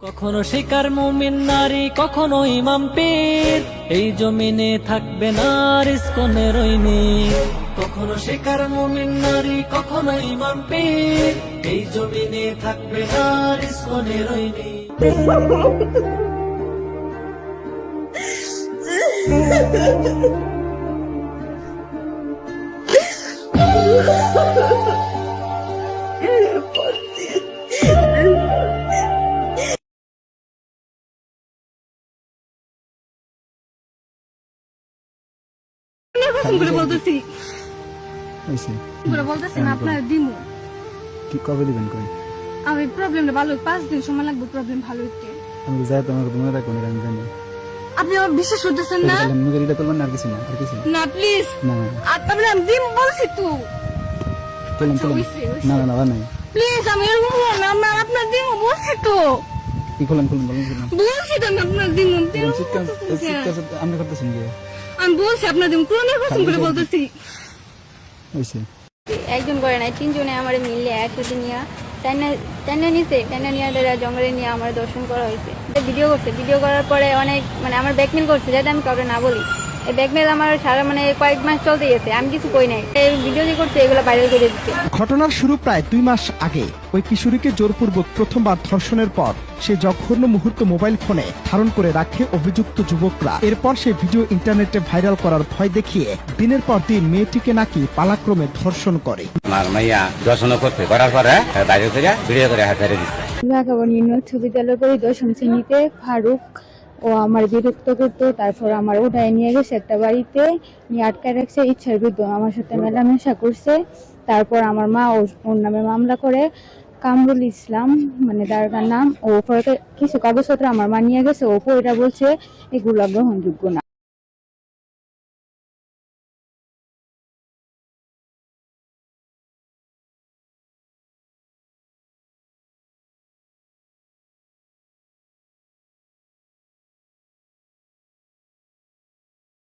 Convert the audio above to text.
কখনো শিকার মুমিন নারী, কখনো ইমাম পীর, এই জমিনে থাকবে না রিজকনের ঐনির। কখনো শিকার মুমিন নারী, কখনো ইমাম পীর, এই জমিনে থাকবে না রিজকনের ঐনির। কবে দিবেন কই? আমি প্রবলেমটা ভালো 5 দিন সময় লাগবে প্রবলেম ভালো হইতে। আমি যাই তোমার মনে রাখবো না, আমি জানি। আপনি আমার বিশ্বাস করতেছেন না? আমি এটা করবেন না, আর কিছু না, আর কিছু না প্লিজ না। আপনি আমি দিন বলছি তো। চলুন চলুন। না না না নাই প্লিজ আমি এরকম না, আমি আপনার দিন বলছি তো। কি খুলেন খুলেন বলুন খুলেন। বলছি তো আমি আপনার দিন আপনি করতেছেন কি? আমি বলছি আপনার দিন কোরআনের কসম করে বলতেছি। হইছে একজন করে নাই, 3 জনে আমার মিললে একসাথে নিয়ে টাইনা নিয়ে জঙ্গলে নিয়ে আমার দর্শন করা হয়েছে। ভিডিও করছে, ভিডিও করার পরে অনেক আমার ব্যাকমেল করছে, যাতে আমি কাউকে না বলি। এই ব্যাকমেল আমার সারা কয়েক মাস চলতে গেছে, আমি কিছু কই নাই। এই ভিডিও যে করছে এগুলো ভাইরাল করে দিচ্ছে। ঘটনার শুরু প্রায় 2 মাস আগে। ওই কিশোরীকে জোরপূর্বক প্রথমবার ধর্ষণের পর সে জঘন্য মুহূর্ত মোবাইল ফোনে ধারণ করে রাখে অভিযুক্ত যুবকরা। এরপর সে ভিডিও ইন্টারনেটে ভাইরাল করার ভয় দেখিয়ে দিনের পর দিন মেয়েটিকে নাকি পালাক্রমে ধর্ষণ করে। দর্শন করতে করার পরে বাইরে থেকে ভিডিও করে হাতে দিচ্ছে। ঢাকা উচ্চ বিদ্যালয় পরিদর্শন শ্রেণীতে ফারুক ও আমার বিরক্ত করতো। তারপর আমার ওটায় নিয়ে গেছে একটা বাড়িতে, নিয়ে আটকায় রাখছে ইচ্ছার বিরুদ্ধে আমার সাথে মেলামেশা করছে। তারপর আমার মা ওর নামে মামলা করে। কামরুল ইসলাম দারোগার নাম। ও পরে কিছু কাগজপত্র আমার মা নিয়ে গেছে, ও এটা বলছে এগুলো গ্রহণযোগ্য না।